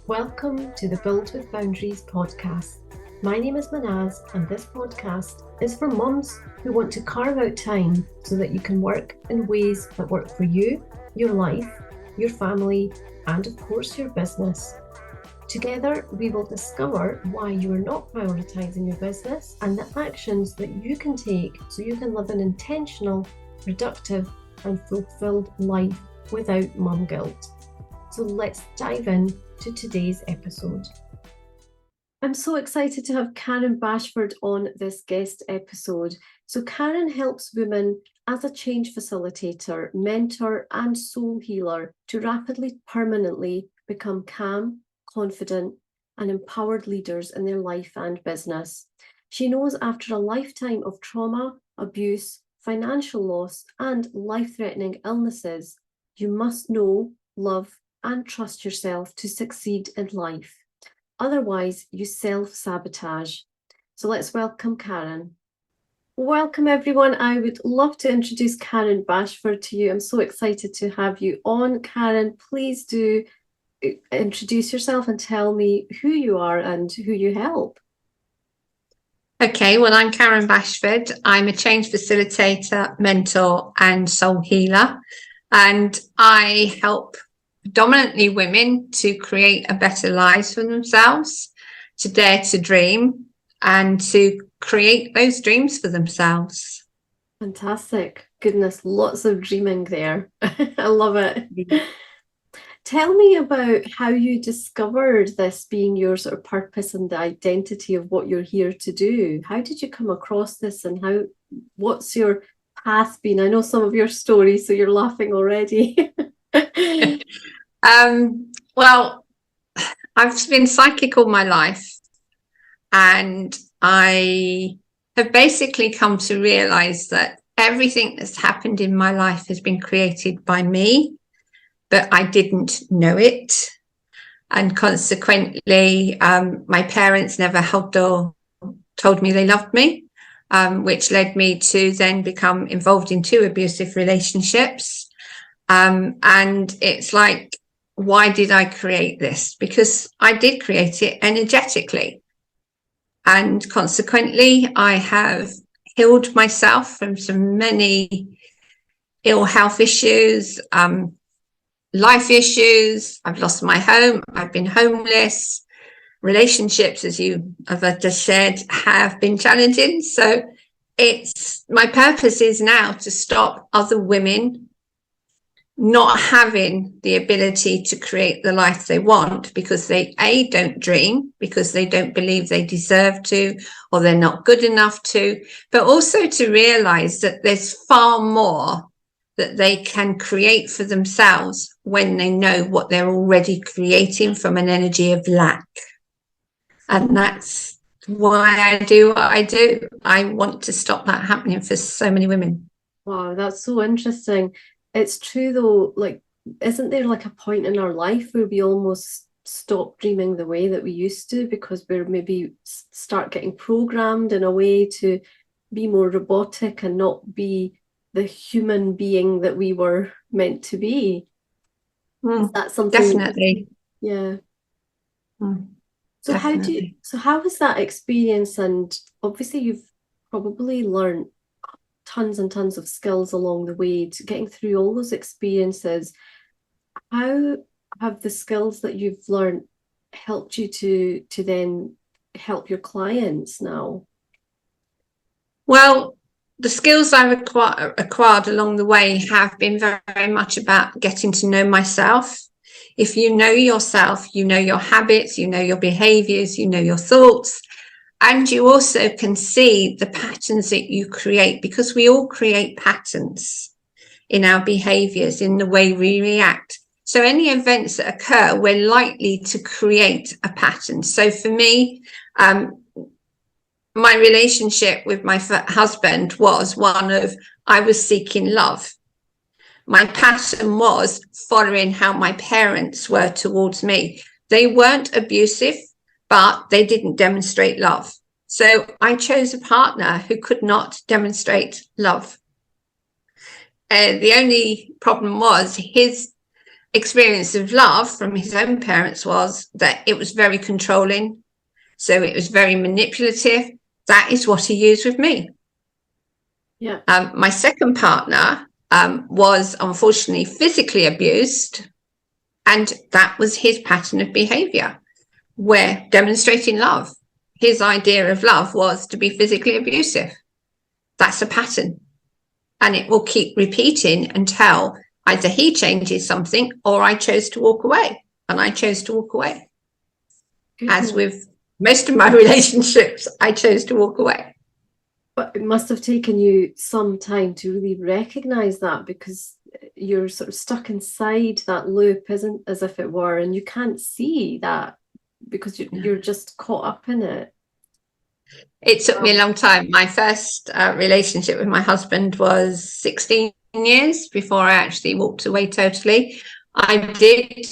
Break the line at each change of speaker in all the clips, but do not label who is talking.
Welcome to the Build with Boundaries podcast. My name is Manaz, and this podcast is for mums who want to carve out time so that you can work in ways that work for you, your life, your family, and of course your business. Together, we will discover why you are not prioritizing your business and the actions that you can take so you can live an intentional, productive, and fulfilled life without mum guilt. So let's dive in to today's episode. I'm so excited to have Karen Bashford on this guest episode. So Karen helps women as a change facilitator, mentor, and soul healer to rapidly, permanently become calm, confident, and empowered leaders in their life and business. She knows after a lifetime of trauma, abuse, financial loss, and life-threatening illnesses, you must know, love, and trust yourself to succeed in life. Otherwise, you self-sabotage. So let's welcome Karen. Welcome, everyone. I would love to introduce Karen Bashford to you. I'm so excited to have you on. Karen, please do introduce yourself and tell me who you are and who you help.
Okay, well, I'm Karen Bashford. I'm a change facilitator, mentor, and soul healer. And I help predominantly women to create a better life for themselves, to dare to dream, and to create those dreams for themselves.
Fantastic. Goodness, lots of dreaming there. I love it. Tell me about how you discovered this being your sort of purpose and the identity of what you're here to do. How did you come across this, and what's your path been? I know some of your stories, so you're laughing already.
Well, I've been psychic all my life, and I have basically come to realize that everything that's happened in my life has been created by me, but I didn't know it. And consequently, my parents never hugged or told me they loved me, which led me to then become involved in 2 abusive relationships. And it's like, why did I create this? Because I did create it energetically. And consequently, I have healed myself from so many ill health issues, life issues. I've lost my home. I've been homeless. Relationships, as you have just shared, have been challenging. So my purpose is now to stop other women not having the ability to create the life they want because they don't dream, because they don't believe they deserve to, or they're not good enough to, but also to realize that there's far more that they can create for themselves when they know what they're already creating from an energy of lack. And that's why I do what I do. I want to stop that happening for so many women.
Wow, that's so interesting. It's true though, like, isn't there like a point in our life where we almost stop dreaming the way that we used to because we're maybe start getting programmed in a way to be more robotic and not be the human being that we were meant to be? Is that something?
Definitely.
Yeah. So
Definitely.
how was that experience? And obviously you've probably learned tons and tons of skills along the way to getting through all those experiences. How have the skills that you've learned helped you to then help your clients now?
Well, the skills I acquired along the way have been very, very much about getting to know myself. If you know yourself, you know your habits, you know your behaviors, you know your thoughts, and you also can see the patterns that you create, because we all create patterns in our behaviors, in the way we react. So any events that occur, we're likely to create a pattern. So for me, my relationship with my husband was one of, I was seeking love. My pattern was following how my parents were towards me. They weren't abusive, but they didn't demonstrate love. So I chose a partner who could not demonstrate love. The only problem was his experience of love from his own parents was that it was very controlling. So it was very manipulative. That is what he used with me.
Yeah.
My second partner was unfortunately physically abused. And that was his pattern of behavior, where demonstrating love, his idea of love was to be physically abusive. That's a pattern. And it will keep repeating until either he changes something or I chose to walk away. And I chose to walk away.
Goodness.
As with most of my relationships, I chose to walk away.
But it must have taken you some time to really recognize that, because you're sort of stuck inside that loop, isn't, as if it were, and you can't see that because you're just caught up in it.
It took me a long time. My first relationship with my husband was 16 years before I actually walked away totally. I did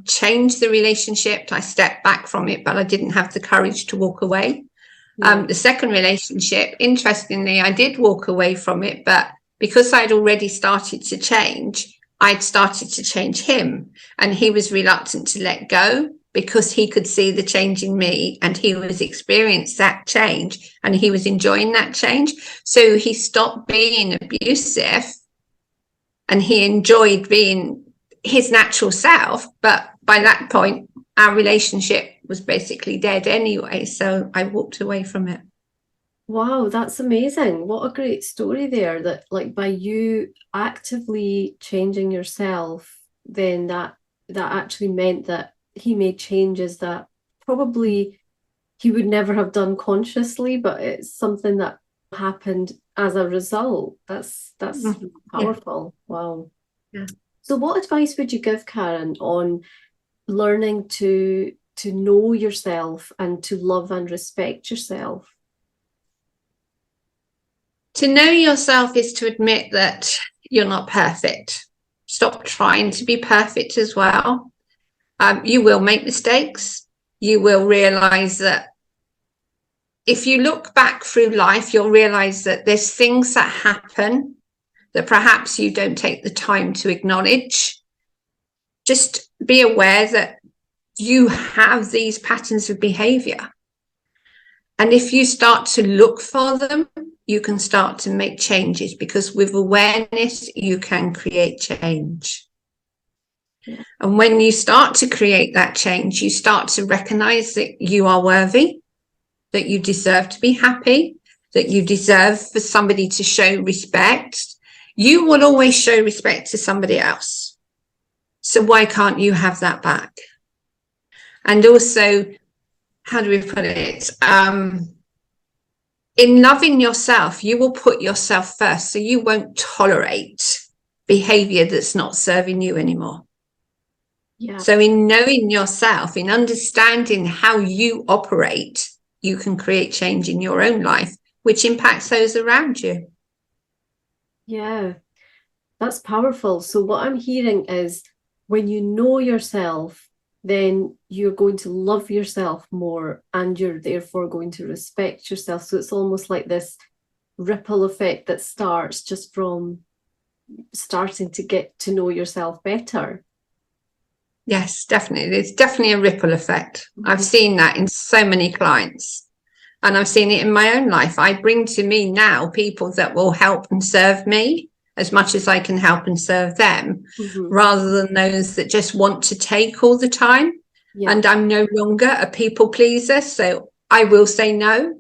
change the relationship. I stepped back from it, but I didn't have the courage to walk away. The second relationship, interestingly, I did walk away from it, but because I'd already started to change, I'd started to change him, and he was reluctant to let go because he could see the change in me and he was experiencing that change and he was enjoying that change. So he stopped being abusive and he enjoyed being his natural self. But by that point, our relationship was basically dead anyway. So I walked away from it.
Wow, that's amazing. What a great story there, that like by you actively changing yourself, then that actually meant that he made changes that probably he would never have done consciously, but it's something that happened as a result. That's powerful. Yeah. Wow.
Yeah.
So what advice would you give, Karen, on learning to know yourself and to love and respect yourself?
To know yourself is to admit that you're not perfect. Stop trying to be perfect as well. You will make mistakes. You will realize that if you look back through life, you'll realize that there's things that happen that perhaps you don't take the time to acknowledge. Just be aware that you have these patterns of behavior. And if you start to look for them, you can start to make changes, because with awareness, you can create change. Yeah. And when you start to create that change, you start to recognize that you are worthy, that you deserve to be happy, that you deserve for somebody to show respect. You will always show respect to somebody else. So why can't you have that back? And also, how do we put it? In loving yourself, you will put yourself first. So you won't tolerate behavior that's not serving you anymore. Yeah. So in knowing yourself, in understanding how you operate, you can create change in your own life, which impacts those around you.
Yeah, that's powerful. So what I'm hearing is, when you know yourself, then you're going to love yourself more, and you're therefore going to respect yourself. So it's almost like this ripple effect that starts just from starting to get to know yourself better.
Yes, definitely. There's definitely a ripple effect. Mm-hmm. I've seen that in so many clients, and I've seen it in my own life. I bring to me now people that will help and serve me as much as I can help and serve them, rather than those that just want to take all the time. Yeah. And I'm no longer a people pleaser. So I will say no,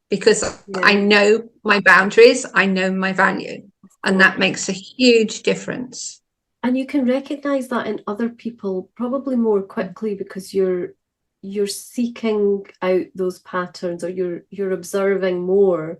because I know my boundaries, I know my value, and that makes a huge difference.
And you can recognize that in other people probably more quickly, because you're seeking out those patterns, or you're observing more,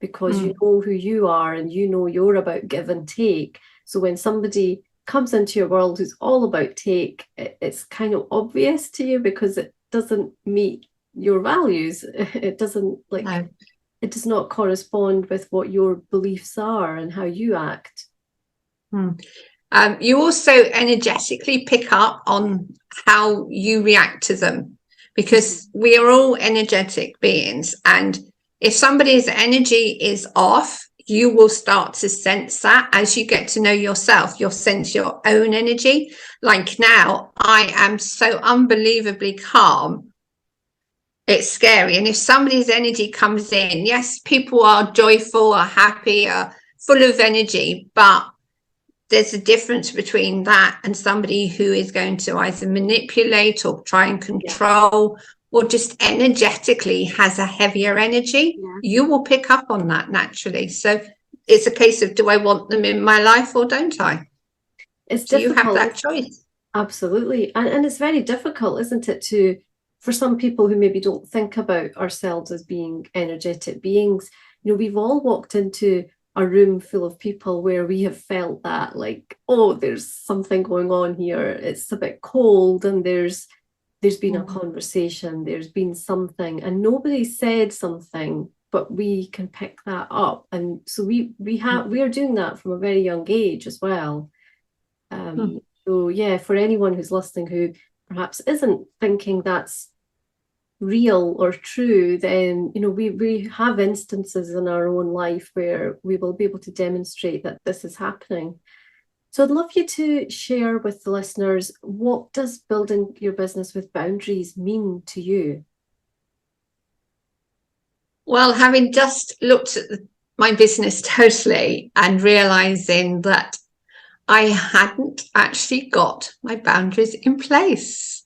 because you know who you are and you know you're about give and take. So when somebody comes into your world who's all about take, it's kind of obvious to you, because it doesn't meet your values. It doesn't it does not correspond with what your beliefs are and how you act.
You also energetically pick up on how you react to them, because we are all energetic beings, and if somebody's energy is off, you will start to sense that as you get to know yourself. You'll sense your own energy. Like now, I am so unbelievably calm. It's scary. And if somebody's energy comes in, yes, people are joyful, are happy, are full of energy, but there's a difference between that and somebody who is going to either manipulate or try and control, or just energetically has a heavier energy. You will pick up on that naturally. So it's a case of, do I want them in my life or don't I?
It's
do
difficult.
You have that choice.
Absolutely. And it's very difficult, isn't it, for some people who maybe don't think about ourselves as being energetic beings. We've all walked into a room full of people where we have felt that, like, oh, there's something going on here. It's a bit cold, and there's been a conversation, there's been something, and nobody said something, but we can pick that up. And so we are doing that from a very young age as well. So yeah, for anyone who's listening who perhaps isn't thinking that's real or true, then we have instances in our own life where we will be able to demonstrate that this is happening. So I'd love you to share with the listeners, what does building your business with boundaries mean to you?
Well, having just looked at my business totally and realizing that I hadn't actually got my boundaries in place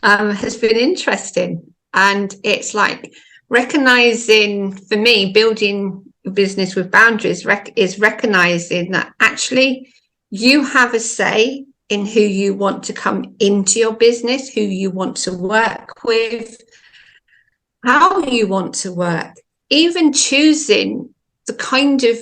has been interesting. And it's like recognizing, for me, building a business with boundaries is recognizing that actually you have a say in who you want to come into your business, who you want to work with, how you want to work, even choosing the kind of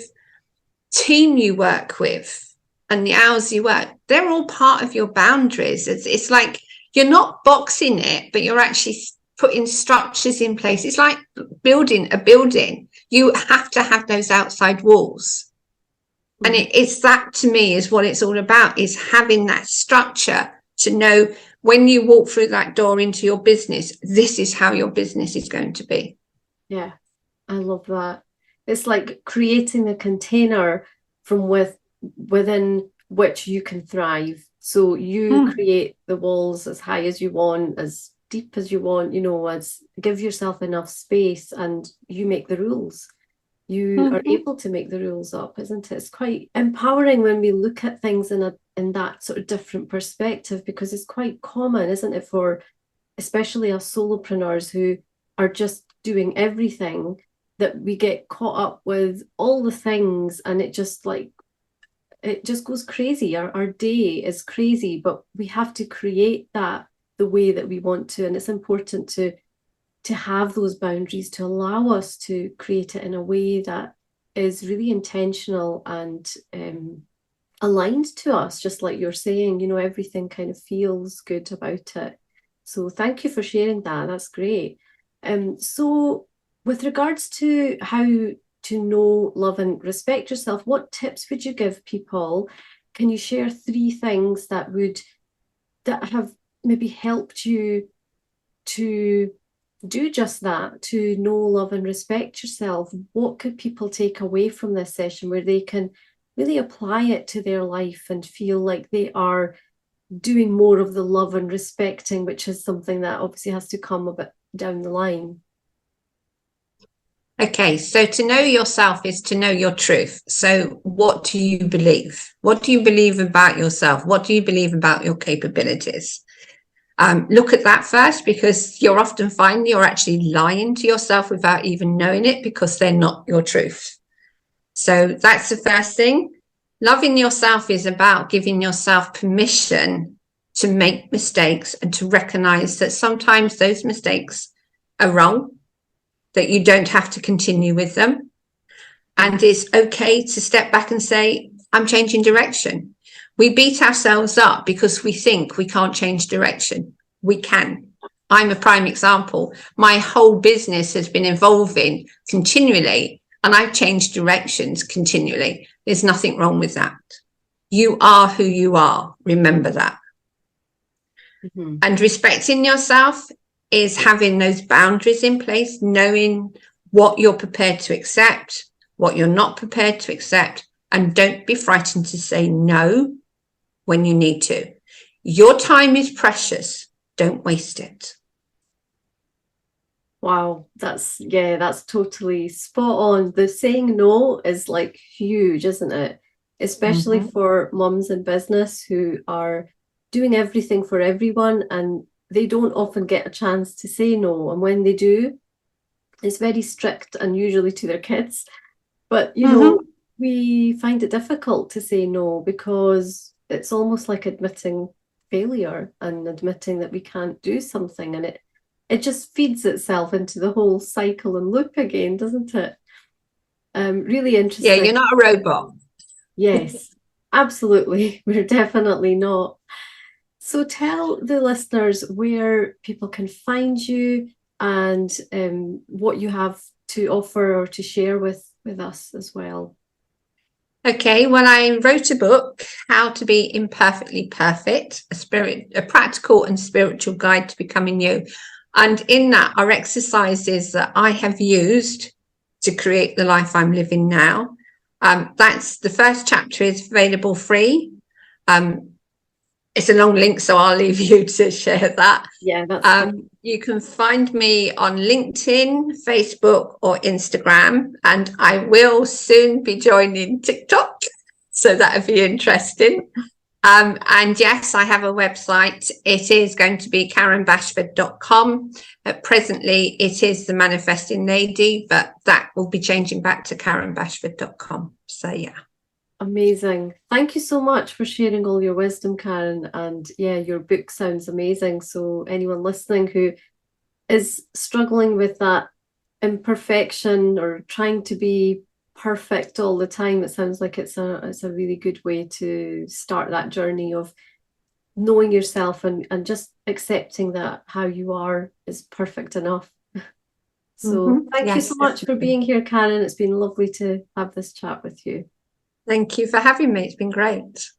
team you work with and the hours you work. They're all part of your boundaries. It's like you're not boxing it, but you're actually putting structures in place. It's like building a building. You have to have those outside walls. And it's that, to me, is what it's all about, is having that structure to know when you walk through that door into your business, this is how your business is going to be.
Yeah, I love that. It's like creating a container from within which you can thrive. So you create the walls as high as you want, as deep as you want, as give yourself enough space, and you make the rules. You are able to make the rules up, isn't it? It's quite empowering when we look at things in that sort of different perspective, because it's quite common, isn't it, for especially us solopreneurs who are just doing everything, that we get caught up with all the things, and it just goes crazy. Our day is crazy, but we have to create that the way that we want to. And it's important to have those boundaries to allow us to create it in a way that is really intentional and aligned to us, just like you're saying. Everything kind of feels good about it. So thank you for sharing that. That's great. So with regards to how to know, love and respect yourself, what tips would you give people? Can you share 3 things that have maybe helped you to do just that, to know, love and respect yourself? What could people take away from this session where they can really apply it to their life and feel like they are doing more of the love and respecting, which is something that obviously has to come a bit down the line?
Okay, so to know yourself is to know your truth. So what do you believe? What do you believe about yourself? What do you believe about your capabilities? Look at that first, because you'll often find you're actually lying to yourself without even knowing it, because they're not your truth. So that's the first thing. Loving yourself is about giving yourself permission to make mistakes and to recognize that sometimes those mistakes are wrong, that you don't have to continue with them. And it's okay to step back and say, I'm changing direction. We beat ourselves up because we think we can't change direction. We can. I'm a prime example. My whole business has been evolving continually, and I've changed directions continually. There's nothing wrong with that. You are who you are. Remember that. And respecting yourself is having those boundaries in place, knowing what you're prepared to accept, what you're not prepared to accept, and don't be frightened to say no when you need to. Your time is precious. Don't waste it.
Wow, that's totally spot on. The saying no is like huge, isn't it? Especially for mums in business who are doing everything for everyone and they don't often get a chance to say no. And when they do, it's very strict and usually to their kids. But, you know, we find it difficult to say no because it's almost like admitting failure and admitting that we can't do something. And it just feeds itself into the whole cycle and loop again, doesn't it? Really interesting.
Yeah, you're not a robot.
Yes, absolutely. We're definitely not. So tell the listeners where people can find you and what you have to offer or to share with us as well.
Okay, well, I wrote a book, How to Be Imperfectly Perfect, a practical and spiritual guide to becoming you. And in that are exercises that I have used to create the life I'm living now. That's the first chapter is available free. It's a long link, so I'll leave you to share that.
Yeah, that's
you can find me on LinkedIn, Facebook, or Instagram, and I will soon be joining TikTok, so that'll be interesting. And yes, I have a website. It is going to be KarenBashford.com. Presently, it is the Manifesting Lady, but that will be changing back to KarenBashford.com. So yeah.
Amazing. Thank you so much for sharing all your wisdom, Karen. And yeah, your book sounds amazing. So anyone listening who is struggling with that imperfection or trying to be perfect all the time, it sounds like it's a really good way to start that journey of knowing yourself and just accepting that how you are is perfect enough. So thank you so much for being here, Karen. It's been lovely to have this chat with you.
Thank you for having me. It's been great.